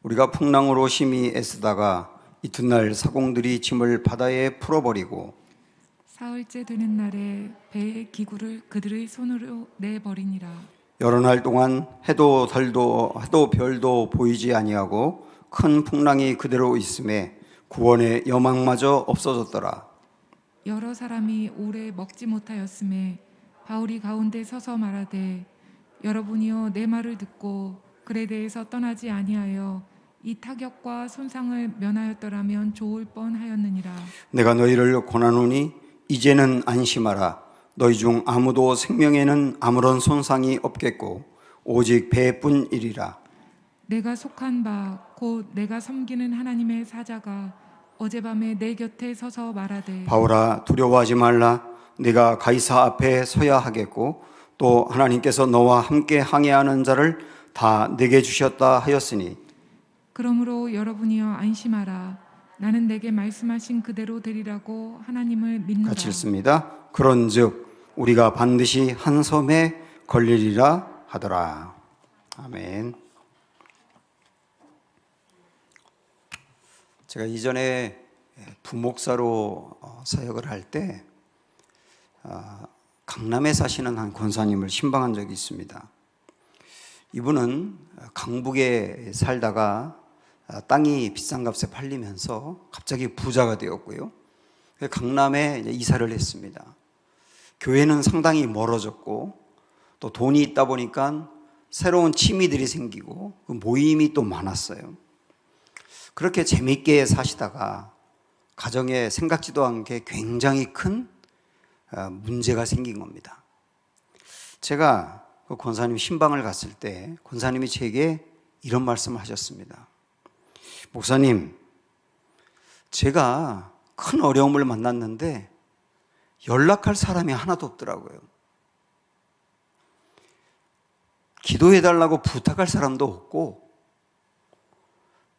우리가 풍랑으로 심히 애쓰다가 이튿날 사공들이 짐을 바다에 풀어버리고 사흘째 되는 날에 배의 기구를 그들의 손으로 내버리니라. 여러 날 동안 해도 별도 보이지 아니하고 큰 풍랑이 그대로 있음에 구원의 여망마저 없어졌더라. 여러 사람이 오래 먹지 못하였음에 바울이 가운데 서서 말하되, 여러분이여 내 말을 듣고 글에 대해서 떠나지 아니하여 이 타격과 손상을 면하였더라면 좋을 뻔하였느니라. 내가 너희를 권하노니 이제는 안심하라. 너희 중 아무도 생명에는 아무런 손상이 없겠고 오직 배뿐이리라. 내가 속한 바 곧 내가 섬기는 하나님의 사자가 어젯밤에 내 곁에 서서 말하되, 바울아, 두려워하지 말라. 네가 가이사 앞에 서야 하겠고 또 하나님께서 너와 함께 항해하는 자를 다 내게 주셨다 하였으니 그러므로 여러분이여 안심하라. 나는 내게 말씀하신 그대로 되리라고 하나님을 믿노라. 같이 읽습니다. 그런즉 우리가 반드시 한 섬에 걸리리라 하더라. 아멘. 제가 이전에 부목사로 사역을 할 때 강남에 사시는 한 권사님을 신방한 적이 있습니다. 이분은 강북에 살다가 땅이 비싼 값에 팔리면서 갑자기 부자가 되었고요. 강남에 이사를 했습니다. 교회는 상당히 멀어졌고 또 돈이 있다 보니까 새로운 취미들이 생기고 모임이 또 많았어요. 그렇게 재미있게 사시다가 가정에 생각지도 않게 굉장히 큰 문제가 생긴 겁니다. 제가 그 권사님 신방을 갔을 때 권사님이 제게 이런 말씀을 하셨습니다. 목사님, 제가 큰 어려움을 만났는데 연락할 사람이 하나도 없더라고요. 기도해달라고 부탁할 사람도 없고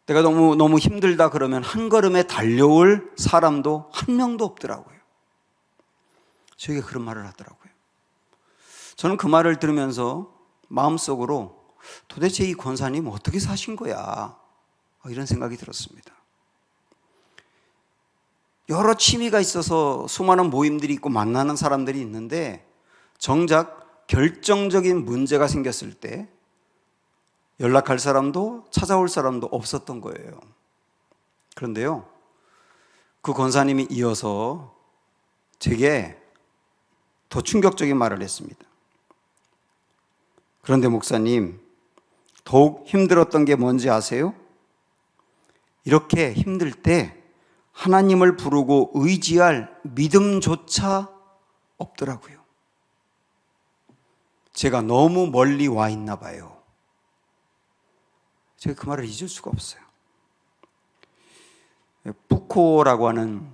내가 너무 힘들다 그러면 한 걸음에 달려올 사람도 한 명도 없더라고요. 저에게 그런 말을 하더라고요. 저는 그 말을 들으면서 마음속으로 도대체 이 권사님 어떻게 사신 거야? 이런 생각이 들었습니다. 여러 취미가 있어서 수많은 모임들이 있고 만나는 사람들이 있는데 정작 결정적인 문제가 생겼을 때 연락할 사람도 찾아올 사람도 없었던 거예요. 그런데요, 그 권사님이 이어서 제게 더 충격적인 말을 했습니다. 그런데 목사님, 더욱 힘들었던 게 뭔지 아세요? 이렇게 힘들 때 하나님을 부르고 의지할 믿음조차 없더라고요. 제가 너무 멀리 와 있나 봐요. 제가 그 말을 잊을 수가 없어요. 푸코라고 하는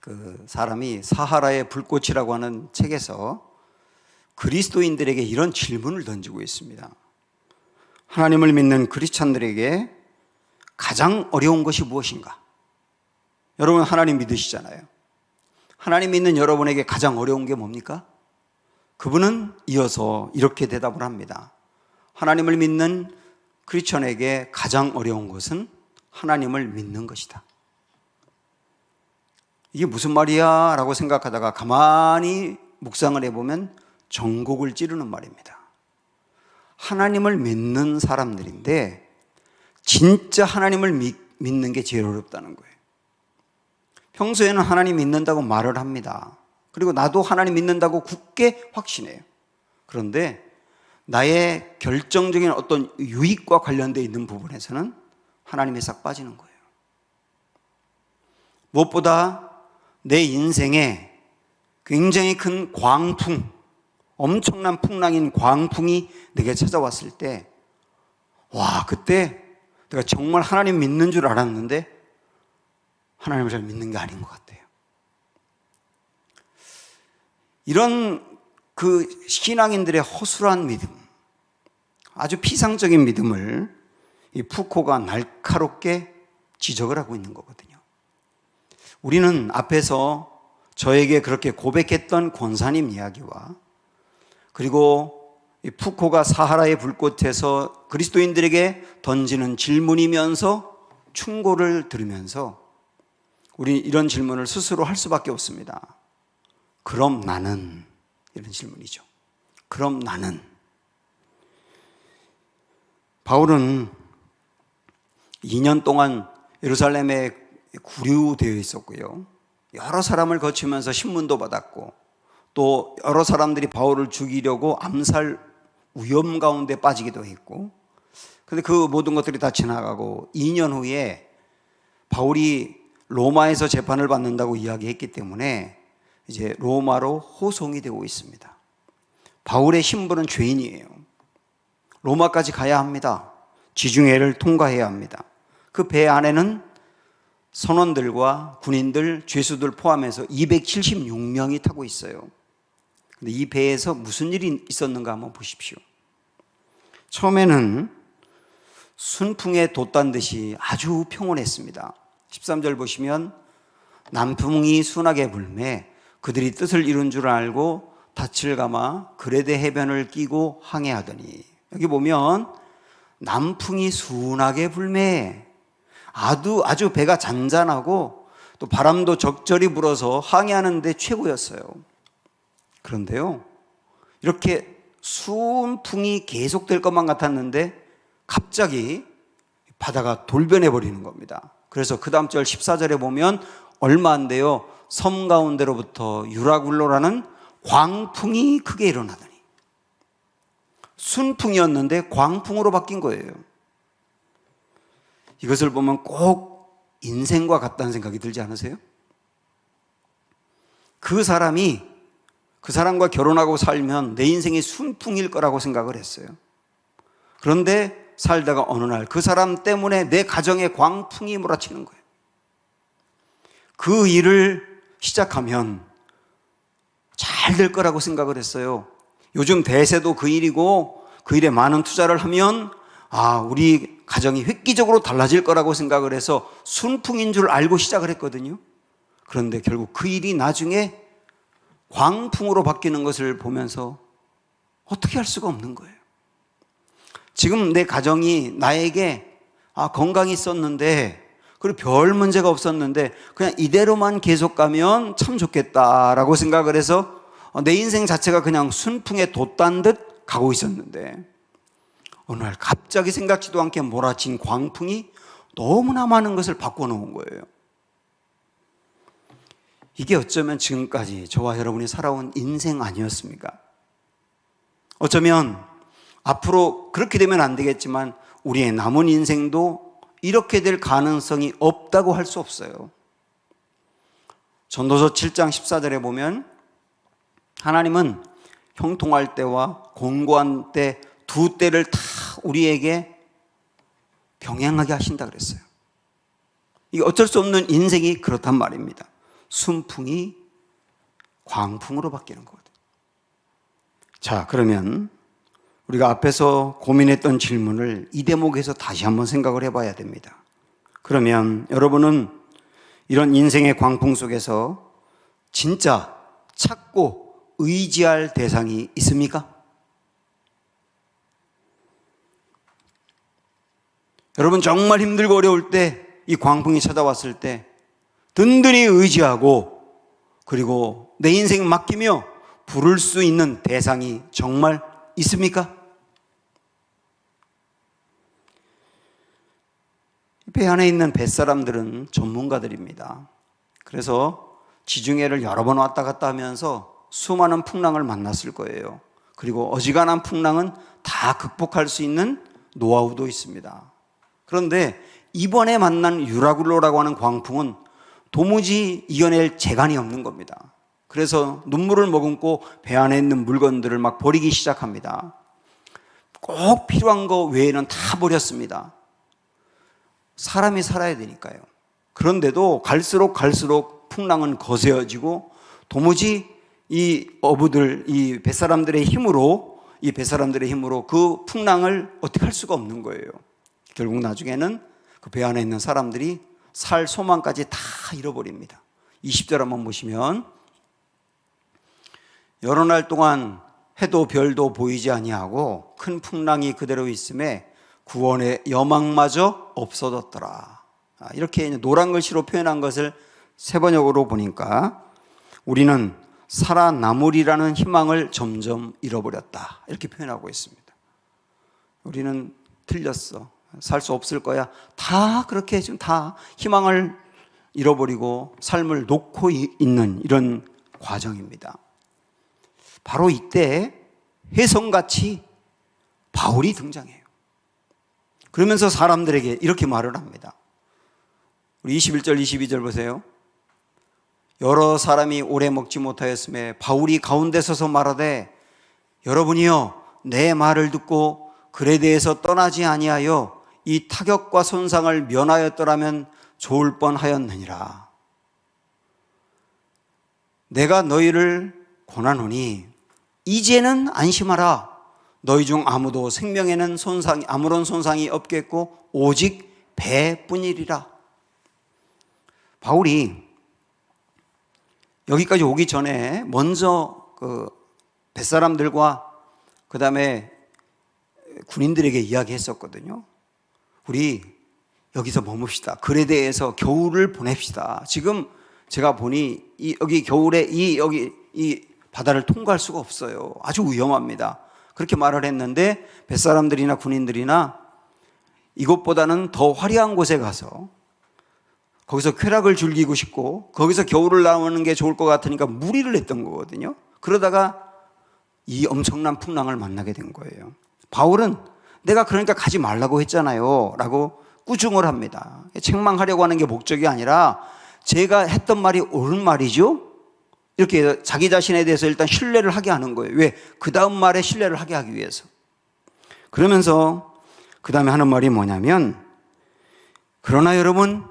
그 사람이 사하라의 불꽃이라고 하는 책에서 그리스도인들에게 이런 질문을 던지고 있습니다. 하나님을 믿는 크리스찬들에게 가장 어려운 것이 무엇인가? 여러분 하나님 믿으시잖아요. 하나님 믿는 여러분에게 가장 어려운 게 뭡니까? 그분은 이어서 이렇게 대답을 합니다. 하나님을 믿는 크리스천에게 가장 어려운 것은 하나님을 믿는 것이다. 이게 무슨 말이야? 라고 생각하다가 가만히 묵상을 해보면 전곡을 찌르는 말입니다. 하나님을 믿는 사람들인데 진짜 하나님을 믿는 게 제일 어렵다는 거예요. 평소에는 하나님 믿는다고 말을 합니다. 그리고 나도 하나님 믿는다고 굳게 확신해요. 그런데 나의 결정적인 어떤 유익과 관련되어 있는 부분에서는 하나님에 싹 빠지는 거예요. 무엇보다 내 인생에 굉장히 큰 광풍, 엄청난 풍랑인 광풍이 내게 찾아왔을 때, 와, 그때 내가 정말 하나님 믿는 줄 알았는데 하나님을 잘 믿는 게 아닌 것 같아요. 이런 그 신앙인들의 허술한 믿음, 아주 피상적인 믿음을 이 푸코가 날카롭게 지적을 하고 있는 거거든요. 우리는 앞에서 저에게 그렇게 고백했던 권사님 이야기와 그리고 이 푸코가 사하라의 불꽃에서 그리스도인들에게 던지는 질문이면서 충고를 들으면서 우리 이런 질문을 스스로 할 수밖에 없습니다. 그럼 나는, 이런 질문이죠. 그럼 나는. 바울은 2년 동안 예루살렘에 구류되어 있었고요. 여러 사람을 거치면서 신문도 받았고 또 여러 사람들이 바울을 죽이려고 암살 위험 가운데 빠지기도 했고, 근데 그 모든 것들이 다 지나가고 2년 후에 바울이 로마에서 재판을 받는다고 이야기했기 때문에 이제 로마로 호송이 되고 있습니다. 바울의 신분은 죄인이에요. 로마까지 가야 합니다. 지중해를 통과해야 합니다. 그 배 안에는 선원들과 군인들, 죄수들 포함해서 276명이 타고 있어요. 근데 이 배에서 무슨 일이 있었는가 한번 보십시오. 처음에는 순풍에 돛단 듯이 아주 평온했습니다. 13절 보시면 남풍이 순하게 불매 그들이 뜻을 이룬 줄 알고 닻을 감아 그레데 해변을 끼고 항해하더니, 여기 보면 남풍이 순하게 불매, 아주 배가 잔잔하고 또 바람도 적절히 불어서 항해하는 데 최고였어요. 그런데요, 이렇게 순풍이 계속될 것만 같았는데 갑자기 바다가 돌변해 버리는 겁니다. 그래서 그 다음 절 14절에 보면 얼마 안 돼요, 섬 가운데로부터 유라굴로라는 광풍이 크게 일어나더니, 순풍이었는데 광풍으로 바뀐 거예요. 이것을 보면 꼭 인생과 같다는 생각이 들지 않으세요? 그 사람과 결혼하고 살면 내 인생이 순풍일 거라고 생각을 했어요. 그런데 살다가 어느 날 그 사람 때문에 내 가정에 광풍이 몰아치는 거예요. 그 일을 시작하면 잘 될 거라고 생각을 했어요. 요즘 대세도 그 일이고 그 일에 많은 투자를 하면 우리 가정이 획기적으로 달라질 거라고 생각을 해서 순풍인 줄 알고 시작을 했거든요. 그런데 결국 그 일이 나중에 광풍으로 바뀌는 것을 보면서 어떻게 할 수가 없는 거예요. 지금 내 가정이 나에게 건강이 있었는데 그리고 별 문제가 없었는데 그냥 이대로만 계속 가면 참 좋겠다라고 생각을 해서 내 인생 자체가 그냥 순풍에 돛단 듯 가고 있었는데 어느 날 갑자기 생각지도 않게 몰아친 광풍이 너무나 많은 것을 바꿔놓은 거예요. 이게 어쩌면 지금까지 저와 여러분이 살아온 인생 아니었습니까? 어쩌면 앞으로 그렇게 되면 안 되겠지만 우리의 남은 인생도 이렇게 될 가능성이 없다고 할 수 없어요. 전도서 7장 14절에 보면 하나님은 형통할 때와 공고한 때 두 때를 다 우리에게 병행하게 하신다 그랬어요. 이게 어쩔 수 없는 인생이 그렇단 말입니다. 순풍이 광풍으로 바뀌는 거거든요. 자, 그러면 우리가 앞에서 고민했던 질문을 이 대목에서 다시 한번 생각을 해봐야 됩니다. 그러면 여러분은 이런 인생의 광풍 속에서 진짜 찾고 의지할 대상이 있습니까? 여러분 정말 힘들고 어려울 때 이 광풍이 찾아왔을 때 든든히 의지하고 그리고 내 인생 맡기며 부를 수 있는 대상이 정말 있습니까? 배 안에 있는 뱃사람들은 전문가들입니다. 그래서 지중해를 여러 번 왔다 갔다 하면서 수많은 풍랑을 만났을 거예요. 그리고 어지간한 풍랑은 다 극복할 수 있는 노하우도 있습니다. 그런데 이번에 만난 유라굴로라고 하는 광풍은 도무지 이겨낼 재간이 없는 겁니다. 그래서 눈물을 머금고 배 안에 있는 물건들을 막 버리기 시작합니다. 꼭 필요한 거 외에는 다 버렸습니다. 사람이 살아야 되니까요. 그런데도 갈수록 풍랑은 거세어지고 도무지 이 어부들, 이 뱃사람들의 힘으로 그 풍랑을 어떻게 할 수가 없는 거예요. 결국 나중에는 그 배 안에 있는 사람들이 살 소망까지 다 잃어버립니다. 20절 한번 보시면 여러 날 동안 해도 별도 보이지 아니하고 큰 풍랑이 그대로 있음에 구원의 여망마저 없어졌더라. 이렇게 노란 글씨로 표현한 것을 세번역으로 보니까 우리는 살아남으리라는 희망을 점점 잃어버렸다. 이렇게 표현하고 있습니다. 우리는 틀렸어. 살 수 없을 거야. 다 그렇게 지금 다 희망을 잃어버리고 삶을 놓고 있는 이런 과정입니다. 바로 이때 혜성같이 바울이 등장해요. 그러면서 사람들에게 이렇게 말을 합니다. 우리 21절, 22절 보세요. 여러 사람이 오래 먹지 못하였음에 바울이 가운데 서서 말하되 여러분이여 내 말을 듣고 글에 대해서 떠나지 아니하여 이 타격과 손상을 면하였더라면 좋을 뻔하였느니라. 내가 너희를 권하노니 이제는 안심하라. 너희 중 아무도 생명에는 아무런 손상이 없겠고 오직 배뿐이리라. 바울이 여기까지 오기 전에 먼저 그 뱃사람들과 그 다음에 군인들에게 이야기했었거든요. 우리 여기서 머뭅시다. 글에 대해서 겨울을 보냅시다. 지금 제가 보니 여기 겨울에 이 바다를 통과할 수가 없어요. 아주 위험합니다. 그렇게 말을 했는데 뱃사람들이나 군인들이나 이것보다는 더 화려한 곳에 가서 거기서 쾌락을 즐기고 싶고 거기서 겨울을 나오는 게 좋을 것 같으니까 무리를 했던 거거든요. 그러다가 이 엄청난 풍랑을 만나게 된 거예요. 바울은 내가 그러니까 가지 말라고 했잖아요 라고 꾸중을 합니다. 책망하려고 하는 게 목적이 아니라 제가 했던 말이 옳은 말이죠. 이렇게 자기 자신에 대해서 일단 신뢰를 하게 하는 거예요. 왜? 그 다음 말에 신뢰를 하게 하기 위해서. 그러면서 그 다음에 하는 말이 뭐냐면 그러나 여러분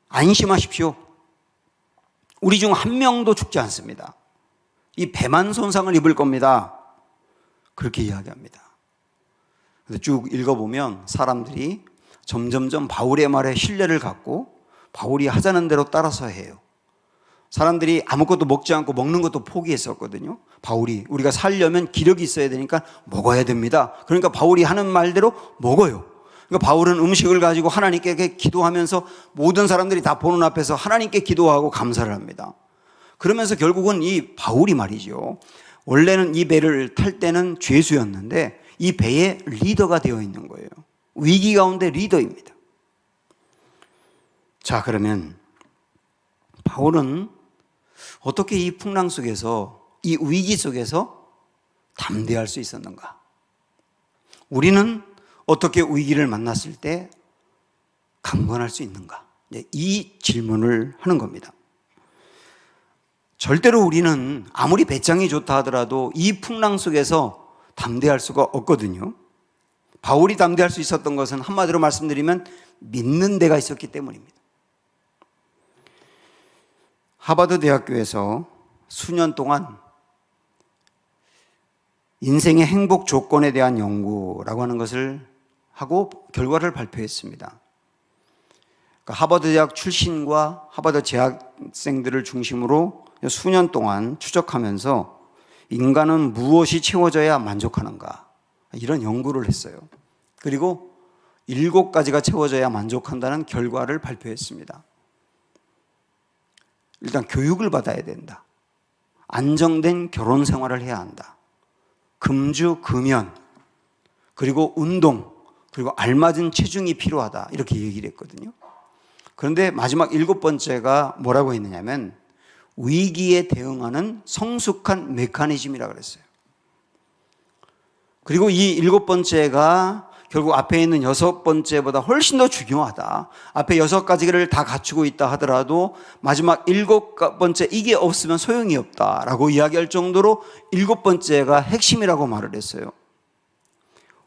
안심하십시오. 우리 중 한 명도 죽지 않습니다. 이 배만 손상을 입을 겁니다. 그렇게 이야기합니다. 그래서 쭉 읽어보면 사람들이 점점점 바울의 말에 신뢰를 갖고 바울이 하자는 대로 따라서 해요. 사람들이 아무것도 먹지 않고 먹는 것도 포기했었거든요. 바울이 우리가 살려면 기력이 있어야 되니까 먹어야 됩니다. 그러니까 바울이 하는 말대로 먹어요. 그러니까 바울은 음식을 가지고 하나님께 기도하면서 모든 사람들이 다 보는 앞에서 하나님께 기도하고 감사를 합니다. 그러면서 결국은 이 바울이 말이죠. 원래는 이 배를 탈 때는 죄수였는데 이 배의 리더가 되어 있는 거예요. 위기 가운데 리더입니다. 자, 그러면 바울은 어떻게 이 풍랑 속에서 이 위기 속에서 담대할 수 있었는가? 우리는 어떻게 위기를 만났을 때 강건할 수 있는가? 이 질문을 하는 겁니다. 절대로 우리는 아무리 배짱이 좋다 하더라도 이 풍랑 속에서 담대할 수가 없거든요. 바울이 담대할 수 있었던 것은 한마디로 말씀드리면 믿는 데가 있었기 때문입니다. 하버드 대학교에서 수년 동안 인생의 행복 조건에 대한 연구라고 하는 것을 하고 결과를 발표했습니다. 그러니까 하버드 대학 출신과 하버드 재학생들을 중심으로 수년 동안 추적하면서 인간은 무엇이 채워져야 만족하는가 이런 연구를 했어요. 그리고 7가지가 채워져야 만족한다는 결과를 발표했습니다. 일단 교육을 받아야 된다. 안정된 결혼 생활을 해야 한다. 금주, 금연, 그리고 운동, 그리고 알맞은 체중이 필요하다. 이렇게 얘기를 했거든요. 그런데 마지막 7번째가 뭐라고 했느냐면 위기에 대응하는 성숙한 메커니즘이라고 그랬어요. 그리고 이 7번째가 결국 앞에 있는 6번째보다 훨씬 더 중요하다. 앞에 6가지를 다 갖추고 있다 하더라도 마지막 7번째 이게 없으면 소용이 없다라고 이야기할 정도로 7번째가 핵심이라고 말을 했어요.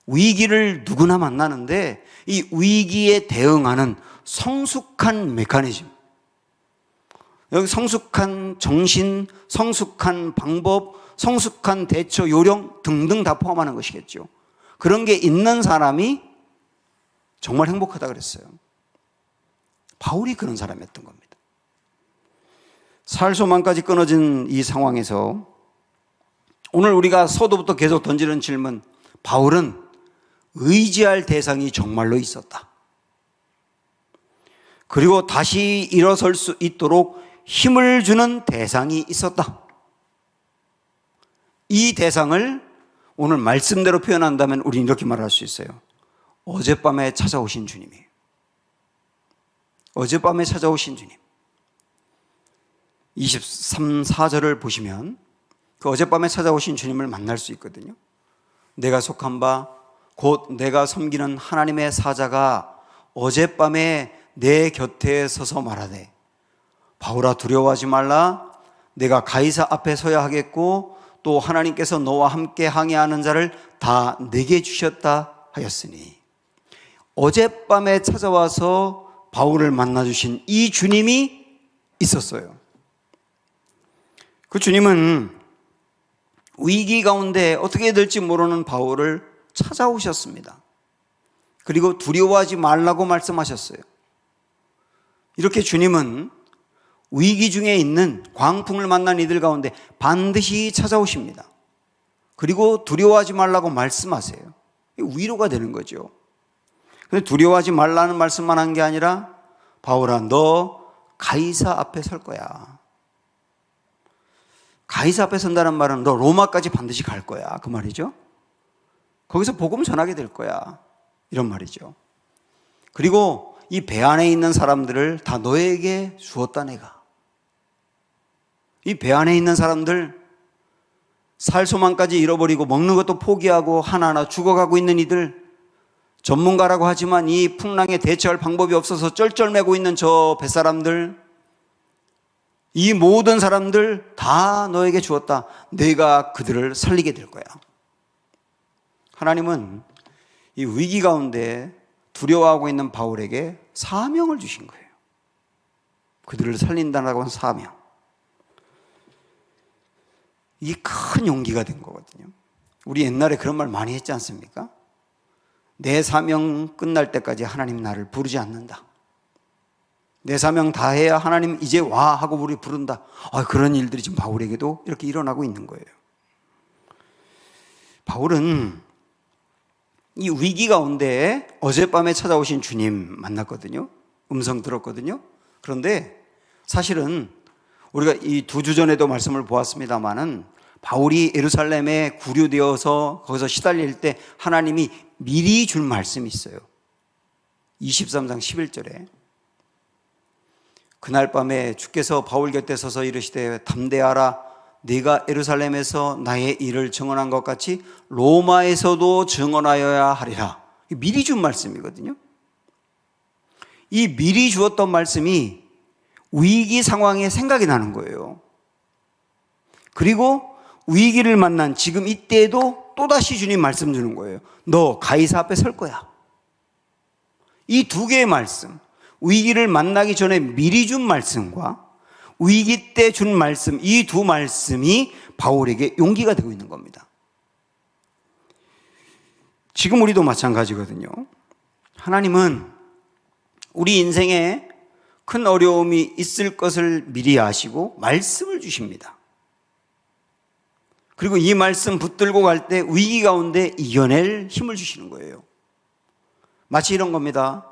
위기를 누구나 만나는데 이 위기에 대응하는 성숙한 메커니즘, 여기 성숙한 정신, 성숙한 방법, 성숙한 대처 요령 등등 다 포함하는 것이겠죠. 그런 게 있는 사람이 정말 행복하다 그랬어요. 바울이 그런 사람이었던 겁니다. 살 소망까지 끊어진 이 상황에서 오늘 우리가 서두부터 계속 던지는 질문, 바울은 의지할 대상이 정말로 있었다. 그리고 다시 일어설 수 있도록 힘을 주는 대상이 있었다. 이 대상을 오늘 말씀대로 표현한다면 우리는 이렇게 말할 수 있어요. 어젯밤에 찾아오신 주님이에요. 어젯밤에 찾아오신 주님. 23, 4절을 보시면 그 어젯밤에 찾아오신 주님을 만날 수 있거든요. 내가 속한 바 곧 내가 섬기는 하나님의 사자가 어젯밤에 내 곁에 서서 말하되 바울아 두려워하지 말라. 내가 가이사 앞에 서야 하겠고 또 하나님께서 너와 함께 항해하는 자를 다 내게 주셨다 하였으니, 어젯밤에 찾아와서 바울을 만나주신 이 주님이 있었어요. 그 주님은 위기 가운데 어떻게 될지 모르는 바울을 찾아오셨습니다. 그리고 두려워하지 말라고 말씀하셨어요. 이렇게 주님은 위기 중에 있는 광풍을 만난 이들 가운데 반드시 찾아오십니다. 그리고 두려워하지 말라고 말씀하세요. 위로가 되는 거죠. 근데 두려워하지 말라는 말씀만 한 게 아니라 바울아 너 가이사 앞에 설 거야. 가이사 앞에 선다는 말은 너 로마까지 반드시 갈 거야, 그 말이죠. 거기서 복음 전하게 될 거야, 이런 말이죠. 그리고 이 배 안에 있는 사람들을 다 너에게 주었다 내가. 이 배 안에 있는 사람들, 살 소망까지 잃어버리고 먹는 것도 포기하고 하나하나 죽어가고 있는 이들, 전문가라고 하지만 이 풍랑에 대처할 방법이 없어서 쩔쩔매고 있는 저 뱃사람들, 이 모든 사람들 다 너에게 주었다. 내가 그들을 살리게 될 거야. 하나님은 이 위기 가운데 두려워하고 있는 바울에게 사명을 주신 거예요. 그들을 살린다라고 하는 사명. 이게 큰 용기가 된 거거든요. 우리 옛날에 그런 말 많이 했지 않습니까? 내 사명 끝날 때까지 하나님 나를 부르지 않는다. 내 사명 다 해야 하나님 이제 와 하고 우리 부른다. 그런 일들이 지금 바울에게도 이렇게 일어나고 있는 거예요. 바울은 이 위기 가운데 어젯밤에 찾아오신 주님 만났거든요. 음성 들었거든요. 그런데 사실은 우리가 이 2주 전에도 말씀을 보았습니다마는 바울이 예루살렘에 구류되어서 거기서 시달릴 때 하나님이 미리 준 말씀이 있어요. 23장 11절에 그날 밤에 주께서 바울 곁에 서서 이르시되 담대하라. 네가 예루살렘에서 나의 일을 증언한 것 같이 로마에서도 증언하여야 하리라. 미리 준 말씀이거든요. 이 미리 주었던 말씀이 위기 상황에 생각이 나는 거예요. 그리고 위기를 만난 지금 이때에도 또다시 주님 말씀 주는 거예요. 너 가이사 앞에 설 거야. 이 두 개의 말씀, 위기를 만나기 전에 미리 준 말씀과 위기 때 준 말씀, 이 두 말씀이 바울에게 용기가 되고 있는 겁니다. 지금 우리도 마찬가지거든요. 하나님은 우리 인생에 큰 어려움이 있을 것을 미리 아시고 말씀을 주십니다. 그리고 이 말씀 붙들고 갈 때 위기 가운데 이겨낼 힘을 주시는 거예요. 마치 이런 겁니다.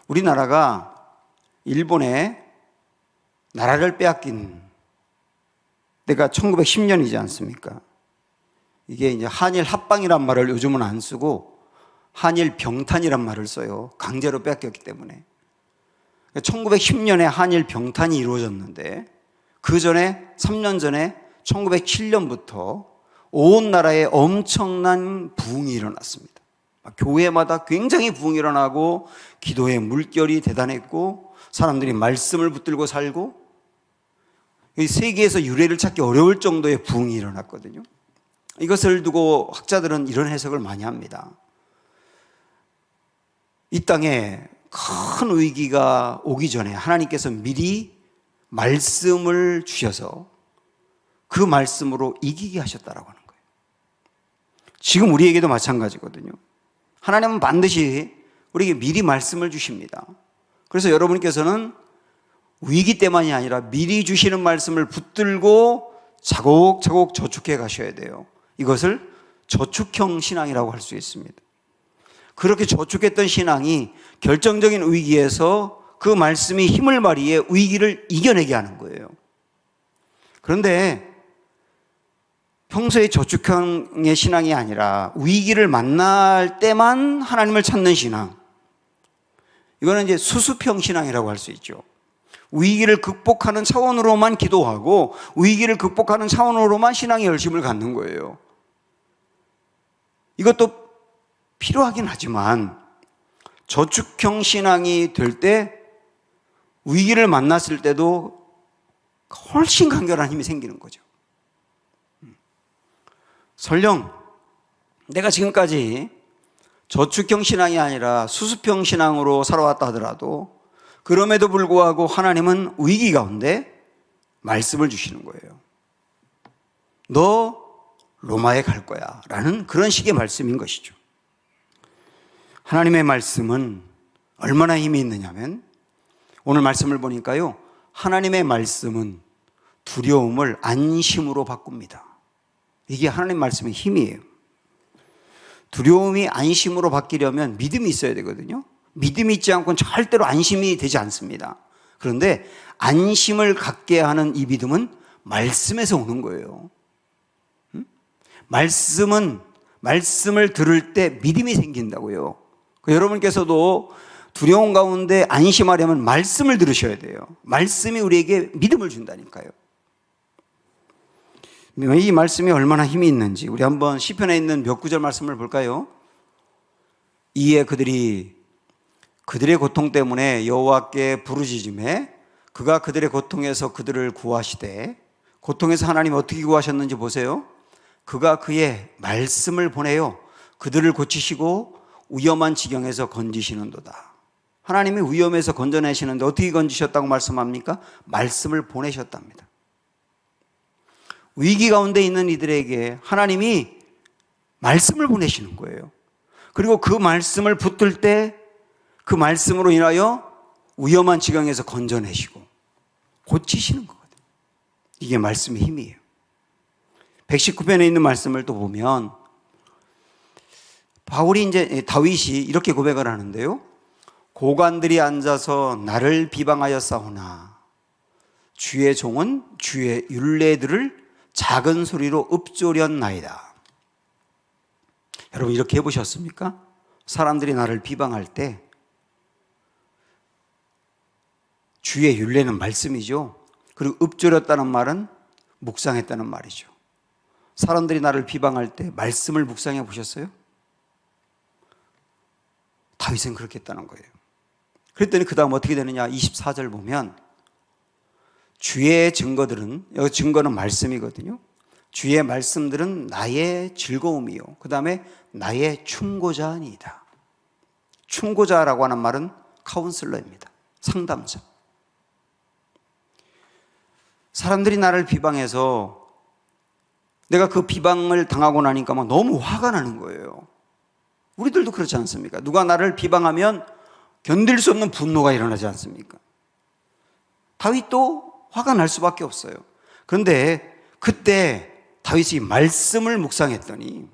우리나라가 일본에 나라를 빼앗긴 때가 1910년이지 않습니까? 이게 이제 한일 합방이란 말을 요즘은 안 쓰고 한일 병탄이란 말을 써요. 강제로 빼앗겼기 때문에. 1910년에 한일 병탄이 이루어졌는데 그 전에 3년 전에 1907년부터 온 나라에 엄청난 부흥이 일어났습니다. 교회마다 굉장히 부흥이 일어나고 기도의 물결이 대단했고 사람들이 말씀을 붙들고 살고 세계에서 유래를 찾기 어려울 정도의 부흥이 일어났거든요. 이것을 두고 학자들은 이런 해석을 많이 합니다. 이 땅에 큰 위기가 오기 전에 하나님께서 미리 말씀을 주셔서 그 말씀으로 이기게 하셨다라고 하는 거예요. 지금 우리에게도 마찬가지거든요. 하나님은 반드시 우리에게 미리 말씀을 주십니다. 그래서 여러분께서는 위기 때만이 아니라 미리 주시는 말씀을 붙들고 차곡차곡 저축해 가셔야 돼요. 이것을 저축형 신앙이라고 할 수 있습니다. 그렇게 저축했던 신앙이 결정적인 위기에서 그 말씀이 힘을 발휘해 위기를 이겨내게 하는 거예요. 그런데 평소에 저축형의 신앙이 아니라 위기를 만날 때만 하나님을 찾는 신앙, 이거는 이제 수습형 신앙이라고 할 수 있죠. 위기를 극복하는 차원으로만 기도하고 위기를 극복하는 차원으로만 신앙의 열심을 갖는 거예요. 이것도 필요하긴 하지만 저축형 신앙이 될 때 위기를 만났을 때도 훨씬 간결한 힘이 생기는 거죠. 설령 내가 지금까지 저축형 신앙이 아니라 수습형 신앙으로 살아왔다 하더라도 그럼에도 불구하고 하나님은 위기 가운데 말씀을 주시는 거예요. 너 로마에 갈 거야 라는 그런 식의 말씀인 것이죠. 하나님의 말씀은 얼마나 힘이 있느냐면 오늘 말씀을 보니까요, 하나님의 말씀은 두려움을 안심으로 바꿉니다. 이게 하나님 말씀의 힘이에요. 두려움이 안심으로 바뀌려면 믿음이 있어야 되거든요. 믿음이 있지 않고는 절대로 안심이 되지 않습니다. 그런데 안심을 갖게 하는 이 믿음은 말씀에서 오는 거예요. 말씀을 들을 때 믿음이 생긴다고요. 여러분께서도 두려움 가운데 안심하려면 말씀을 들으셔야 돼요. 말씀이 우리에게 믿음을 준다니까요. 이 말씀이 얼마나 힘이 있는지 우리 한번 시편에 있는 몇 구절 말씀을 볼까요? 이에 그들의 고통 때문에 여호와께 부르짖음에 그가 그들의 고통에서 그들을 구하시되, 고통에서 하나님 어떻게 구하셨는지 보세요. 그가 그의 말씀을 보내요 그들을 고치시고 위험한 지경에서 건지시는도다. 하나님이 위험에서 건져내시는데 어떻게 건지셨다고 말씀합니까? 말씀을 보내셨답니다. 위기 가운데 있는 이들에게 하나님이 말씀을 보내시는 거예요. 그리고 그 말씀을 붙들 때 그 말씀으로 인하여 위험한 지경에서 건져내시고 고치시는 거거든요. 이게 말씀의 힘이에요. 119편에 있는 말씀을 또 보면 다윗이 이렇게 고백을 하는데요. 고관들이 앉아서 나를 비방하였사오나 주의 종은 주의 율례들을 작은 소리로 읊조렸나이다. 여러분 이렇게 해보셨습니까? 사람들이 나를 비방할 때 주의 율례는 말씀이죠. 그리고 읊조렸다는 말은 묵상했다는 말이죠. 사람들이 나를 비방할 때 말씀을 묵상해 보셨어요? 다윗은 그렇게 했다는 거예요. 그랬더니 그 다음 어떻게 되느냐, 24절 보면 주의 증거들은, 여기 증거는 말씀이거든요. 주의 말씀들은 나의 즐거움이요 그 다음에 나의 충고자니이다. 충고자라고 하는 말은 카운슬러입니다. 상담자. 사람들이 나를 비방해서 내가 그 비방을 당하고 나니까 막 너무 화가 나는 거예요. 우리들도 그렇지 않습니까? 누가 나를 비방하면 견딜 수 없는 분노가 일어나지 않습니까? 다윗도 화가 날 수밖에 없어요. 그런데 그때 다윗이 말씀을 묵상했더니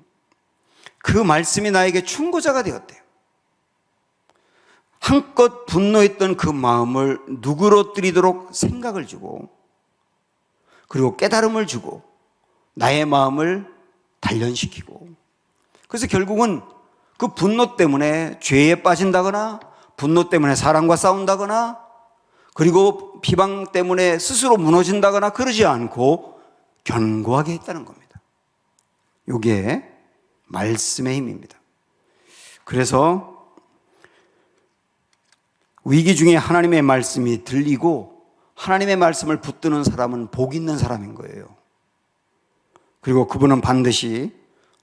그 말씀이 나에게 충고자가 되었대요. 한껏 분노했던 그 마음을 누그러뜨리도록 생각을 주고 그리고 깨달음을 주고 나의 마음을 단련시키고, 그래서 결국은 그 분노 때문에 죄에 빠진다거나 분노 때문에 사람과 싸운다거나 그리고 비방 때문에 스스로 무너진다거나 그러지 않고 견고하게 했다는 겁니다. 이게 말씀의 힘입니다. 그래서 위기 중에 하나님의 말씀이 들리고 하나님의 말씀을 붙드는 사람은 복 있는 사람인 거예요. 그리고 그분은 반드시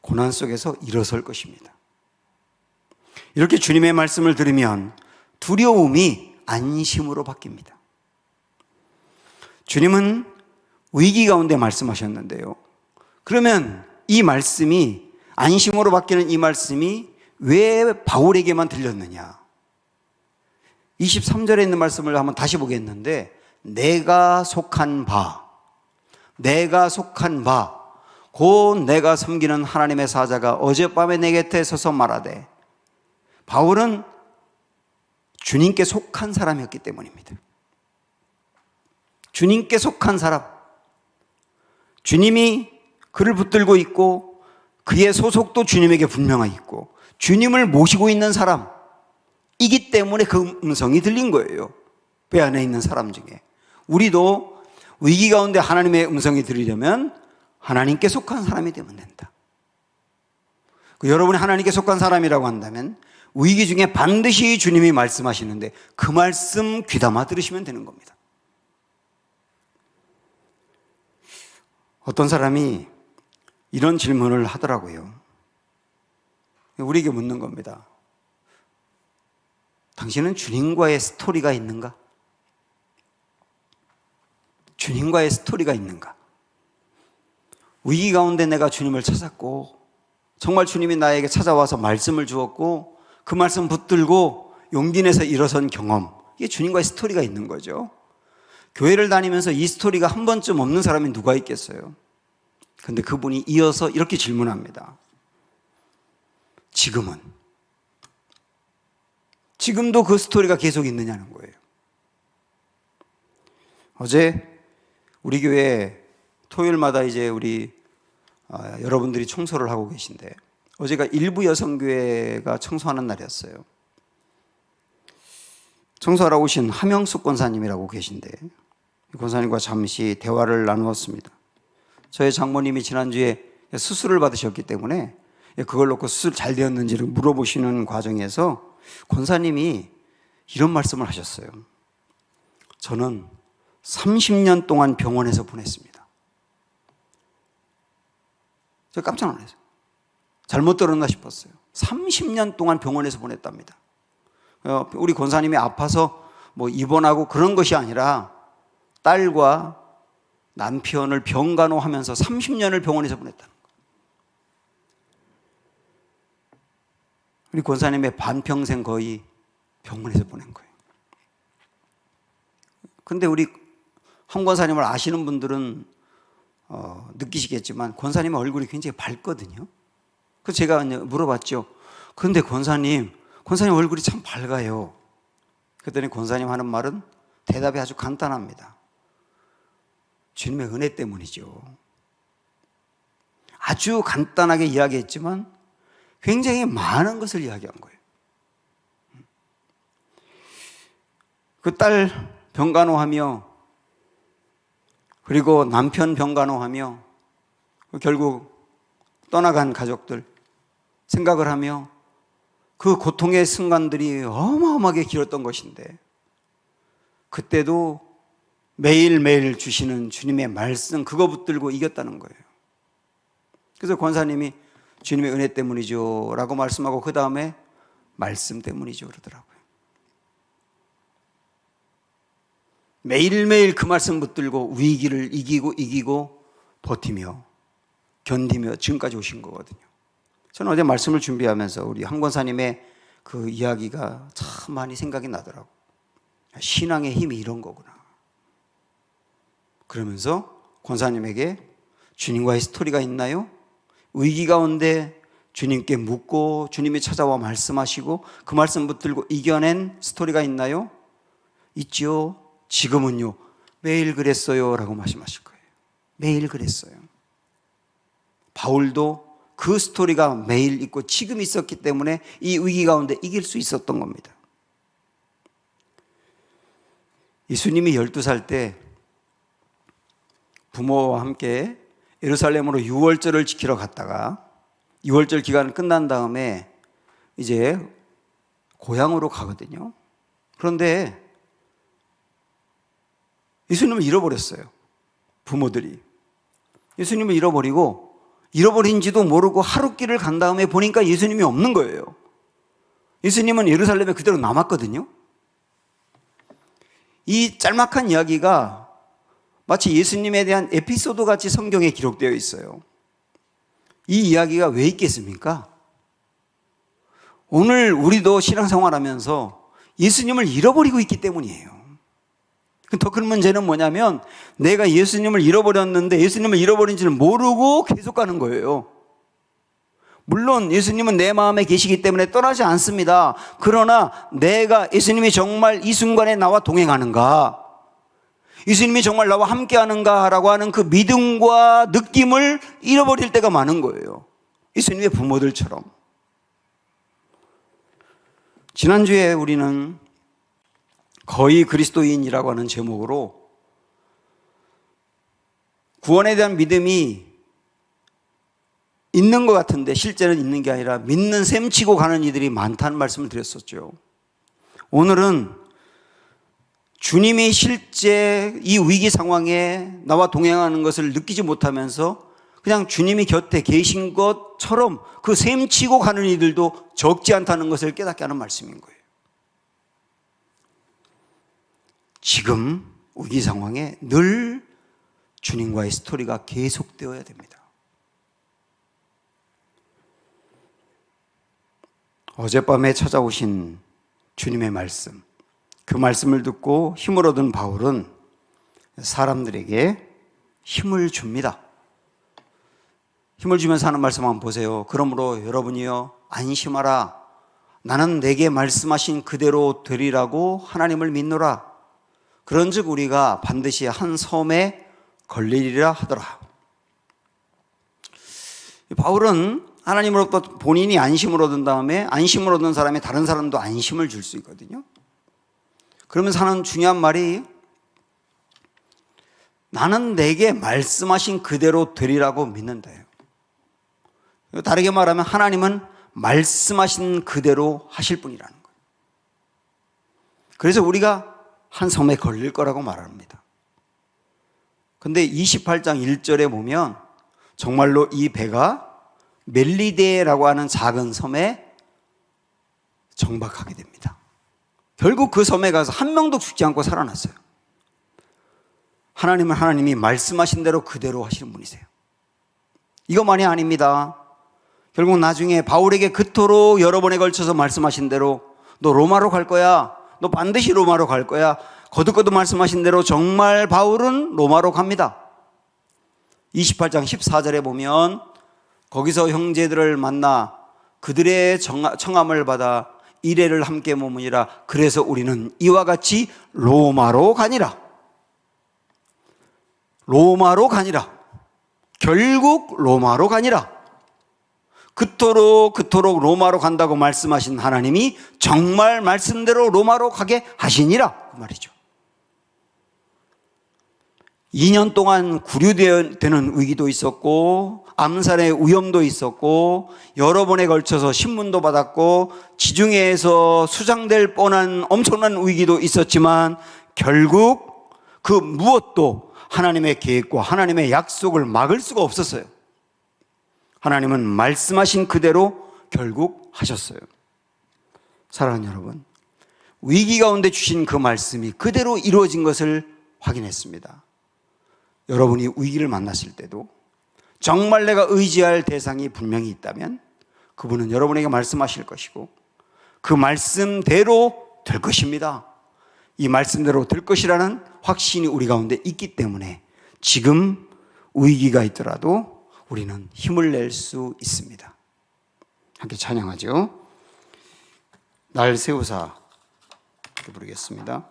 고난 속에서 일어설 것입니다. 이렇게 주님의 말씀을 들으면 두려움이 안심으로 바뀝니다. 주님은 위기 가운데 말씀하셨는데요. 그러면 이 말씀이, 안심으로 바뀌는 이 말씀이 왜 바울에게만 들렸느냐? 23절에 있는 말씀을 한번 다시 보겠는데, 내가 속한 바, 곧 내가 섬기는 하나님의 사자가 어젯밤에 내 곁에 서서 말하되, 바울은 주님께 속한 사람이었기 때문입니다. 주님께 속한 사람, 주님이 그를 붙들고 있고 그의 소속도 주님에게 분명히 있고 주님을 모시고 있는 사람이기 때문에 그 음성이 들린 거예요. 배 안에 있는 사람 중에. 우리도 위기 가운데 하나님의 음성이 들리려면 하나님께 속한 사람이 되면 된다. 여러분이 하나님께 속한 사람이라고 한다면 위기 중에 반드시 주님이 말씀하시는데 그 말씀 귀담아 들으시면 되는 겁니다. 어떤 사람이 이런 질문을 하더라고요. 우리에게 묻는 겁니다. 당신은 주님과의 스토리가 있는가? 주님과의 스토리가 있는가? 위기 가운데 내가 주님을 찾았고 정말 주님이 나에게 찾아와서 말씀을 주었고 그 말씀 붙들고 용기 내서 일어선 경험, 이게 주님과의 스토리가 있는 거죠. 교회를 다니면서 이 스토리가 한 번쯤 없는 사람이 누가 있겠어요? 근데 그분이 이어서 이렇게 질문합니다. 지금도 그 스토리가 계속 있느냐는 거예요. 어제 우리 교회 토요일마다 이제 우리 여러분들이 청소를 하고 계신데 어제가 일부 여성교회가 청소하는 날이었어요. 청소하러 오신 하명숙 권사님이라고 계신데 권사님과 잠시 대화를 나누었습니다. 저희 장모님이 지난주에 수술을 받으셨기 때문에 그걸 놓고 수술 잘 되었는지를 물어보시는 과정에서 권사님이 이런 말씀을 하셨어요. 저는 30년 동안 병원에서 보냈습니다. 제가 깜짝 놀랐어요. 잘못 들었나 싶었어요. 30년 동안 병원에서 보냈답니다. 우리 권사님이 아파서 뭐 입원하고 그런 것이 아니라 딸과 남편을 병간호하면서 30년을 병원에서 보냈다는 거예요. 우리 권사님의 반평생 거의 병원에서 보낸 거예요. 근데 우리 한 권사님을 아시는 분들은 느끼시겠지만 권사님의 얼굴이 굉장히 밝거든요. 그래서 제가 물어봤죠. 그런데 권사님 얼굴이 참 밝아요. 그랬더니 권사님 하는 말은 대답이 아주 간단합니다. 주님의 은혜 때문이죠. 아주 간단하게 이야기했지만 굉장히 많은 것을 이야기한 거예요. 그 딸 병간호하며 그리고 남편 병간호하며 결국 떠나간 가족들 생각을 하며 그 고통의 순간들이 어마어마하게 길었던 것인데 그때도 매일매일 주시는 주님의 말씀 그거 붙들고 이겼다는 거예요. 그래서 권사님이 주님의 은혜 때문이죠 라고 말씀하고 그 다음에 말씀 때문이죠 그러더라고요. 매일매일 그 말씀 붙들고 위기를 이기고 버티며 견디며 지금까지 오신 거거든요. 저는 어제 말씀을 준비하면서 우리 한 권사님의 그 이야기가 참 많이 생각이 나더라고요. 신앙의 힘이 이런 거구나. 그러면서 권사님에게 주님과의 스토리가 있나요? 위기 가운데 주님께 묻고 주님이 찾아와 말씀하시고 그 말씀 붙들고 이겨낸 스토리가 있나요? 있죠. 지금은요. 매일 그랬어요 라고 말씀하실 거예요. 매일 그랬어요. 바울도 그 스토리가 매일 있고 지금 있었기 때문에 이 위기 가운데 이길 수 있었던 겁니다. 예수님이 12살 때 부모와 함께 예루살렘으로 유월절을 지키러 갔다가 유월절 기간 끝난 다음에 이제 고향으로 가거든요. 그런데 예수님을 잃어버렸어요. 부모들이. 예수님을 잃어버린지도 모르고 하룻길을 간 다음에 보니까 예수님이 없는 거예요. 예수님은 예루살렘에 그대로 남았거든요. 이 짤막한 이야기가 마치 예수님에 대한 에피소드 같이 성경에 기록되어 있어요. 이 이야기가 왜 있겠습니까? 오늘 우리도 신앙생활하면서 예수님을 잃어버리고 있기 때문이에요. 더 큰 문제는 뭐냐면 내가 예수님을 잃어버렸는데 예수님을 잃어버린지를 모르고 계속 가는 거예요. 물론 예수님은 내 마음에 계시기 때문에 떠나지 않습니다. 그러나 내가 예수님이 정말 이 순간에 나와 동행하는가, 예수님이 정말 나와 함께하는가라고 하는 그 믿음과 느낌을 잃어버릴 때가 많은 거예요. 예수님의 부모들처럼. 지난주에 우리는 거의 그리스도인이라고 하는 제목으로 구원에 대한 믿음이 있는 것 같은데 실제는 있는 게 아니라 믿는 셈치고 가는 이들이 많다는 말씀을 드렸었죠. 오늘은 주님이 실제 이 위기 상황에 나와 동행하는 것을 느끼지 못하면서 그냥 주님이 곁에 계신 것처럼 그 셈치고 가는 이들도 적지 않다는 것을 깨닫게 하는 말씀인 거예요. 지금 위기 상황에 늘 주님과의 스토리가 계속되어야 됩니다. 어젯밤에 찾아오신 주님의 말씀, 그 말씀을 듣고 힘을 얻은 바울은 사람들에게 힘을 줍니다. 힘을 주면서 하는 말씀 한번 보세요. 그러므로 여러분이여 안심하라. 나는 내게 말씀하신 그대로 되리라고 하나님을 믿노라. 그런즉 우리가 반드시 한 섬에 걸리리라 하더라. 바울은 하나님으로부터 본인이 안심을 얻은 다음에 안심을 얻은 사람이 다른 사람도 안심을 줄 수 있거든요. 그러면서 하는 중요한 말이 나는 내게 말씀하신 그대로 되리라고 믿는다예요. 다르게 말하면 하나님은 말씀하신 그대로 하실 분이라는 거예요. 그래서 우리가 한 섬에 걸릴 거라고 말합니다. 근데 28장 1절에 보면 정말로 이 배가 멜리데라고 하는 작은 섬에 정박하게 됩니다. 결국 그 섬에 가서 한 명도 죽지 않고 살아났어요. 하나님은 하나님이 말씀하신 대로 그대로 하시는 분이세요. 이것만이 아닙니다. 결국 나중에 바울에게 그토록 여러 번에 걸쳐서 말씀하신 대로 너 로마로 갈 거야. 너 반드시 로마로 갈 거야. 거듭거듭 말씀하신 대로 정말 바울은 로마로 갑니다. 28장 14절에 보면 거기서 형제들을 만나 그들의 청함을 받아 이레를 함께 머무니라. 그래서 우리는 이와 같이 로마로 가니라. 로마로 가니라. 결국 로마로 가니라. 그토록 로마로 간다고 말씀하신 하나님이 정말 말씀대로 로마로 가게 하시니라 그 말이죠. 2년 동안 구류되는 위기도 있었고 암살의 위험도 있었고 여러 번에 걸쳐서 신문도 받았고 지중해에서 수장될 뻔한 엄청난 위기도 있었지만 결국 그 무엇도 하나님의 계획과 하나님의 약속을 막을 수가 없었어요. 하나님은 말씀하신 그대로 결국 하셨어요. 사랑하는 여러분, 위기 가운데 주신 그 말씀이 그대로 이루어진 것을 확인했습니다. 여러분이 위기를 만났을 때도 정말 내가 의지할 대상이 분명히 있다면 그분은 여러분에게 말씀하실 것이고 그 말씀대로 될 것입니다. 이 말씀대로 될 것이라는 확신이 우리 가운데 있기 때문에 지금 위기가 있더라도 우리는 힘을 낼 수 있습니다. 함께 찬양하죠. 날 세우사 부르겠습니다.